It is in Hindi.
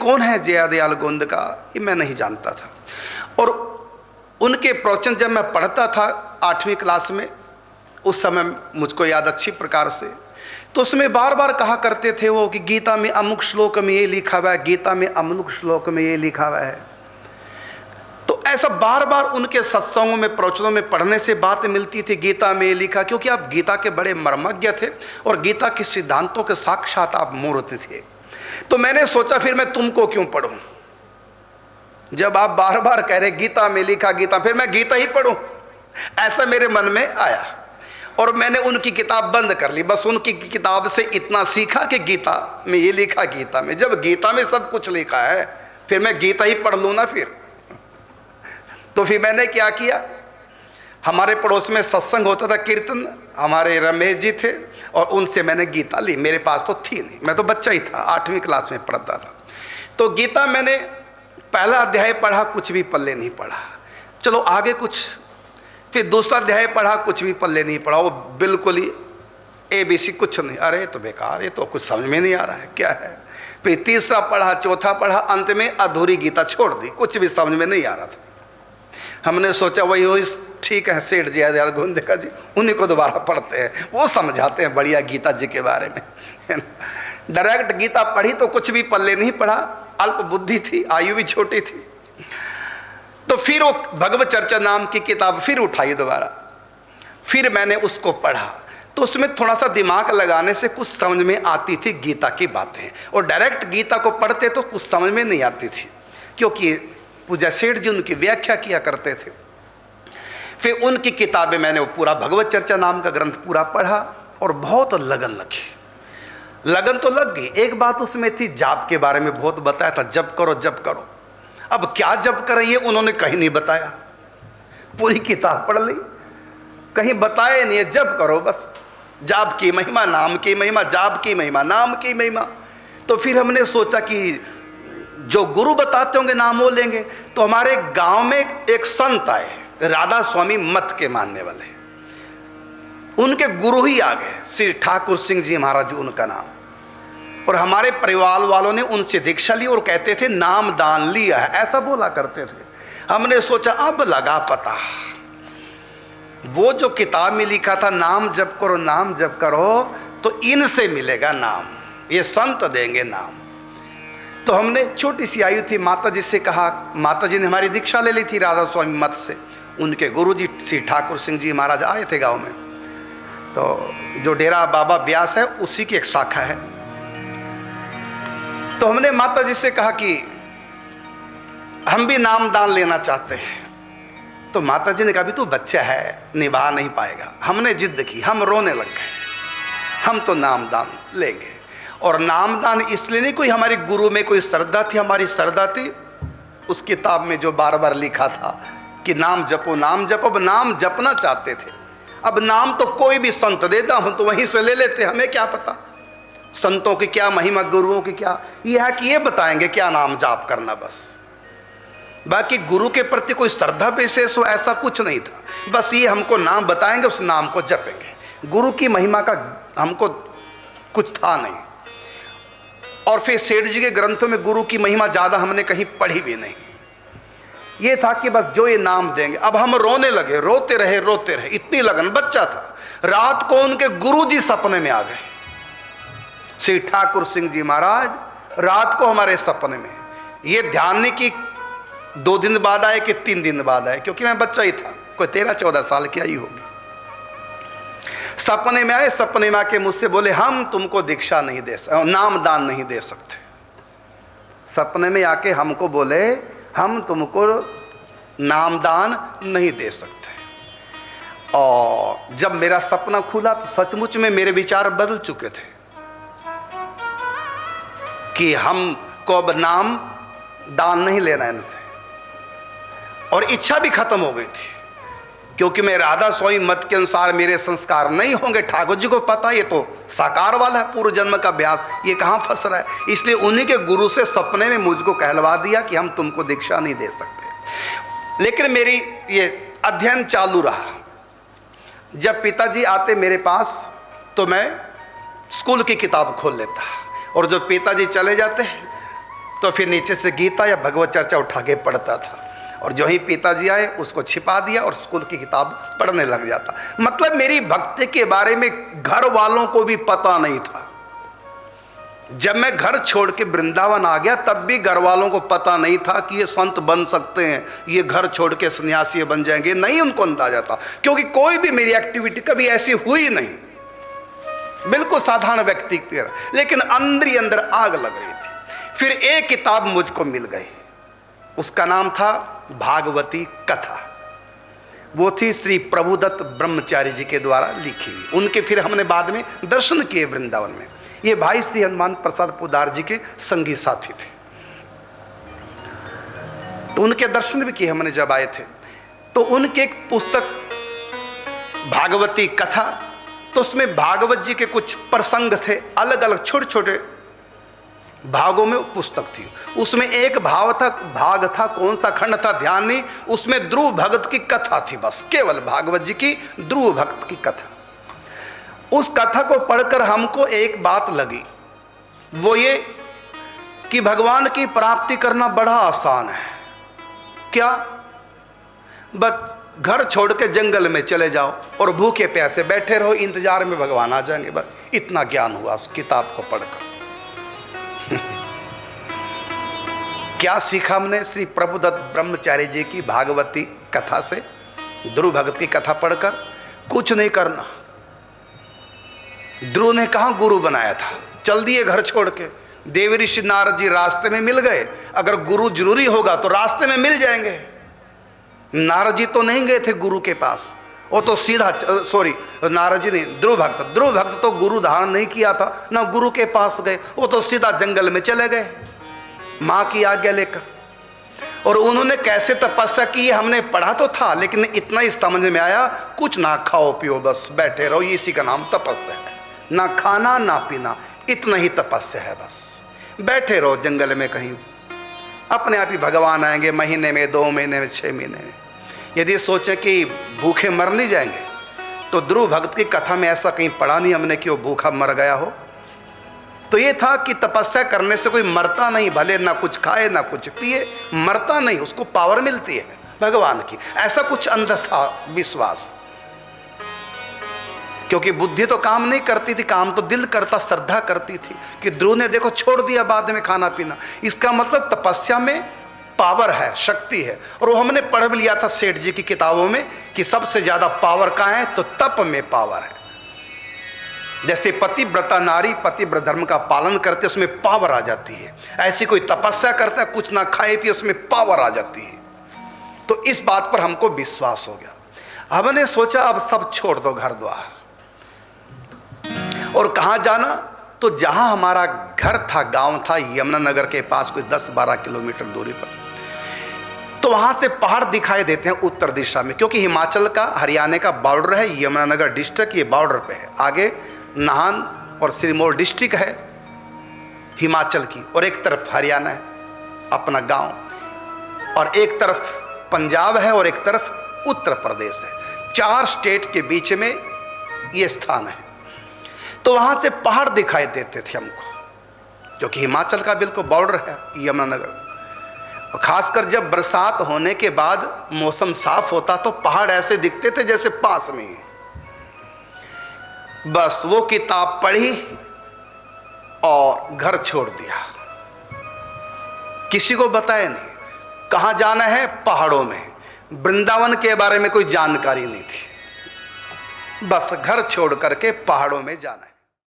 कौन है जया दयाल गोंद का, ये मैं नहीं जानता था। और उनके प्रवचन जब मैं पढ़ता था 8वीं क्लास में, उस समय मुझको याद अच्छी प्रकार से, तो उसमें बार बार कहा करते थे वो कि गीता में अमुक श्लोक में ये लिखा हुआ है, गीता में अमुक श्लोक में ये लिखा हुआ है। तो ऐसा बार बार उनके सत्संगों में, प्रवचनों में पढ़ने से बात मिलती थी गीता में ये लिखा, क्योंकि आप गीता के बड़े मर्मज्ञ थे और गीता के सिद्धांतों के साक्षात आप मूर्त थे। तो मैंने सोचा फिर मैं तुमको क्यों पढ़ूं, जब आप बार बार कह रहे गीता में लिखा गीता, फिर मैं गीता ही पढ़ूं, ऐसा मेरे मन में आया। और मैंने उनकी किताब बंद कर ली। बस उनकी किताब से इतना सीखा कि गीता में ये लिखा, गीता में, जब गीता में सब कुछ लिखा है फिर मैं गीता ही पढ़ लूँ ना फिर। तो फिर मैंने क्या किया, हमारे पड़ोस में सत्संग होता था, कीर्तन, हमारे रमेश जी थे, और उनसे मैंने गीता ली। मेरे पास तो थी नहीं, मैं तो बच्चा ही था, 8वीं क्लास में पढ़ता था। तो गीता मैंने पहला अध्याय पढ़ा, कुछ भी पल्ले नहीं पढ़ा। चलो आगे कुछ, फिर दूसरा अध्याय पढ़ा, कुछ भी पल्ले नहीं पढ़ा, वो बिल्कुल ही ABC कुछ नहीं, अरे तो बेकार, ये तो कुछ समझ में नहीं आ रहा है क्या है। फिर तीसरा पढ़ा, चौथा पढ़ा, अंत में अधूरी गीता छोड़ दी, कुछ भी समझ में नहीं आ रहा था। हमने सोचा वही हो, ठीक है, सेठ जया दयाल गोंदिका जी, उन्हीं को दोबारा पढ़ते हैं, वो समझाते हैं बढ़िया गीता जी के बारे में। डायरेक्ट गीता पढ़ी तो कुछ भी पल्ले नहीं पढ़ा, अल्प बुद्धि थी, आयु भी छोटी थी। तो फिर वो भगवत चर्चा नाम की किताब फिर उठाई दोबारा, फिर मैंने उसको पढ़ा। तो उसमें थोड़ा सा दिमाग लगाने से कुछ समझ में आती थी गीता की बातें, और डायरेक्ट गीता को पढ़ते तो कुछ समझ में नहीं आती थी, क्योंकि पूज्य सेठ जी उनकी व्याख्या किया करते थे। फिर उनकी किताबें मैंने वो पूरा भगवत चर्चा नाम का ग्रंथ पूरा पढ़ा, और बहुत लगन लगी, लगन तो लग गई। एक बात उसमें थी, जाप के बारे में बहुत बताया था, जप करो जप करो। अब क्या जप करें ये उन्होंने कहीं नहीं बताया, पूरी किताब पढ़ ली, कहीं बताया नहीं है, जप करो बस, जाप की महिमा, नाम की महिमा, जाप की महिमा, नाम की महिमा। तो फिर हमने सोचा कि जो गुरु बताते होंगे नाम वो लेंगे। तो हमारे गांव में एक संत आए, राधा स्वामी मत के मानने वाले, उनके गुरु ही आ गए, श्री ठाकुर सिंह जी महाराज उनका नाम। और हमारे परिवार वालों ने उनसे दीक्षा ली और कहते थे नाम दान लिया है, ऐसा बोला करते थे। हमने सोचा अब लगा पता, वो जो किताब में लिखा था नाम जप करो नाम जप करो, तो इनसे मिलेगा नाम, ये संत देंगे नाम। तो हमने, छोटी सी आयु थी, माता जी से कहा, माता जी ने हमारी दीक्षा ले ली थी राधा स्वामी मत से। उनके गुरु जी श्री ठाकुर सिंह जी महाराज आए थे गांव में, तो जो डेरा बाबा व्यास है उसी की एक शाखा है। तो हमने माता जी से कहा कि हम भी नाम दान लेना चाहते हैं। तो माता जी ने कहा, भी तू बच्चा है, निभा नहीं पाएगा। हमने जिद की, हम रोने लग गए, हम तो नाम दान लेंगे। और नाम दान इसलिए नहीं, कोई हमारी गुरु में कोई श्रद्धा थी, हमारी श्रद्धा थी उस किताब में जो बार बार लिखा था कि नाम जपो नाम जपो। अब नाम जपना चाहते थे। अब नाम तो कोई भी संत देता, हम तो वहीं से ले लेते, हमें क्या पता संतों की क्या महिमा, गुरुओं की क्या, यह है कि ये बताएंगे क्या नाम जाप करना, बस। बाकी गुरु के प्रति कोई श्रद्धा विशेष हो ऐसा कुछ नहीं था, बस ये हमको नाम बताएंगे, उस नाम को जपेंगे। गुरु की महिमा का हमको कुछ था नहीं। और फिर सेठ जी के ग्रंथों में गुरु की महिमा ज़्यादा हमने कहीं पढ़ी भी नहीं। ये था कि बस जो ये नाम देंगे। अब हम रोने लगे, रोते रहे, इतनी लगन, बच्चा था। रात को उनके गुरु जी सपने में आ गए, श्री ठाकुर सिंह जी महाराज रात को हमारे सपने में। ये ध्यान नहीं कि 2 दिन बाद आए कि 3 दिन बाद आए, क्योंकि मैं बच्चा ही था, कोई 13-14 साल की आई होगी। सपने में आए, सपने में आके मुझसे बोले, हम तुमको दीक्षा नहीं दे सकते, नाम दान नहीं दे सकते। सपने में आके हमको बोले, हम तुमको नाम दान नहीं दे सकते। और जब मेरा सपना खुला तो सचमुच में मेरे विचार बदल चुके थे कि हमको अब नाम दान नहीं लेना इनसे, और इच्छा भी खत्म हो गई थी, क्योंकि मैं राधा स्वामी मत के अनुसार मेरे संस्कार नहीं होंगे। ठाकुर जी को पता, ये तो साकार वाला है, पूर्व जन्म का अभ्यास, ये कहाँ फंस रहा है। इसलिए उन्हीं के गुरु से सपने में मुझको कहलवा दिया कि हम तुमको दीक्षा नहीं दे सकते। लेकिन मेरी ये अध्ययन चालू रहा। जब पिताजी आते मेरे पास तो मैं स्कूल की किताब खोल लेता, और जब पिताजी चले जाते तो फिर नीचे से गीता या भगवत चर्चा उठा के पढ़ता था, और जो ही पिताजी आए उसको छिपा दिया और स्कूल की किताब पढ़ने लग जाता। मतलब मेरी भक्ति के बारे में घर वालों को भी पता नहीं था। जब मैं घर छोड़ के वृंदावन आ गया तब भी घर वालों को पता नहीं था कि ये संत बन सकते हैं, ये घर छोड़ के सन्यासी बन जाएंगे, नहीं उनको अंदाजा था, क्योंकि कोई भी मेरी एक्टिविटी कभी ऐसी हुई नहीं, बिल्कुल साधारण व्यक्ति की तरह। लेकिन अंदर ही अंदर आग लग रही थी। फिर एक किताब मुझको मिल गई, उसका नाम था भागवती कथा। वो थी श्री प्रभुदत्त ब्रह्मचारी जी के द्वारा लिखी हुई। उनके फिर हमने बाद में दर्शन किए वृंदावन में। ये भाई श्री हनुमान प्रसाद पोदार जी के संगी साथी थे, तो उनके दर्शन भी किए हमने जब आए थे। तो उनके एक पुस्तक भागवती कथा, तो उसमें भागवत जी के कुछ प्रसंग थे, अलग अलग छोटे छोटे भागों में पुस्तक थी। उसमें एक भाग था, कौन सा खंड था ध्यान नहीं, उसमें ध्रुव भगत की कथा थी, बस केवल भागवत जी की ध्रुव भक्त की कथा। उस कथा को पढ़कर हमको एक बात लगी, वो ये कि भगवान की प्राप्ति करना बड़ा आसान है। क्या? बस घर छोड़ के जंगल में चले जाओ और भूखे प्यासे बैठे रहो, इंतजार में भगवान आ जाएंगे। बस इतना ज्ञान हुआ उस किताब को पढ़कर। क्या सीखा हमने श्री प्रभुदत्त ब्रह्मचारी जी की भागवती कथा से, ध्रुव भगत की कथा पढ़कर? कुछ नहीं करना। ध्रुव ने कहाँ गुरु बनाया था, चल दिए घर छोड़ के। देव ऋषि नारद जी रास्ते में मिल गए, अगर गुरु जरूरी होगा तो रास्ते में मिल जाएंगे। नारद जी तो नहीं गए थे गुरु के पास, वो तो सीधा नारद जी नहीं, ध्रुव भक्त तो गुरु धारण नहीं किया था, ना गुरु के पास गए, वो तो सीधा जंगल में चले गए माँ की आज्ञा लेकर। और उन्होंने कैसे तपस्या की हमने पढ़ा तो था, लेकिन इतना ही समझ में आया, कुछ ना खाओ पियो बस बैठे रहो, इसी का नाम तपस्या है। ना खाना ना पीना, इतना ही तपस्या है, बस बैठे रहो जंगल में कहीं, अपने आप ही भगवान आएंगे, महीने में 2 महीने में 6 महीने में। यदि सोचें कि भूखे मर नहीं जाएंगे, तो ध्रुव भक्त की कथा में ऐसा कहीं पढ़ा नहीं हमने कि वो भूखा मर गया हो। तो ये था कि तपस्या करने से कोई मरता नहीं, भले ना कुछ खाए ना कुछ पिए, मरता नहीं, उसको पावर मिलती है भगवान की, ऐसा कुछ अंदर था विश्वास। क्योंकि बुद्धि तो काम नहीं करती थी, काम तो दिल करता, श्रद्धा करती थी। कि ध्रुव ने देखो छोड़ दिया बाद में खाना पीना, इसका मतलब तपस्या में पावर है, शक्ति है। और वो हमने पढ़ भी लिया था सेठ जी की किताबों में कि सबसे ज्यादा पावर कहाँ है, तो तप में पावर है। जैसे पतिव्रता नारी पतिव्रत धर्म का पालन करते, उसमें पावर आ जाती है। ऐसी कोई तपस्या करता है, कुछ ना खाए पिए, उसमें पावर आ जाती है। तो इस बात पर हमको विश्वास हो गया। हमने सोचा अब सब छोड़ दो घर द्वार, और कहाँ जाना, तो जहाँ हमारा घर था, गांव था यमुनानगर के पास, कोई 10-12 किलोमीटर दूरी पर। तो वहाँ से पहाड़ दिखाई देते हैं उत्तर दिशा में, क्योंकि हिमाचल का हरियाणा का बॉर्डर है, यमुनानगर डिस्ट्रिक्ट ये बॉर्डर पे है। आगे नाहन और सिरमौर डिस्ट्रिक्ट है हिमाचल की, और एक तरफ हरियाणा है अपना गांव, और एक तरफ पंजाब है और एक तरफ उत्तर प्रदेश है। 4 स्टेट के बीच में ये स्थान है। तो वहाँ से पहाड़ दिखाई देते थे हमको, क्योंकि हिमाचल का बिल्कुल बॉर्डर है यमुनानगर। और खासकर जब बरसात होने के बाद मौसम साफ होता तो पहाड़ ऐसे दिखते थे जैसे पास में ही। बस वो किताब पढ़ी और घर छोड़ दिया, किसी को बताया नहीं। कहाँ जाना है? पहाड़ों में। वृंदावन के बारे में कोई जानकारी नहीं थी, बस घर छोड़ करके पहाड़ों में जाना है।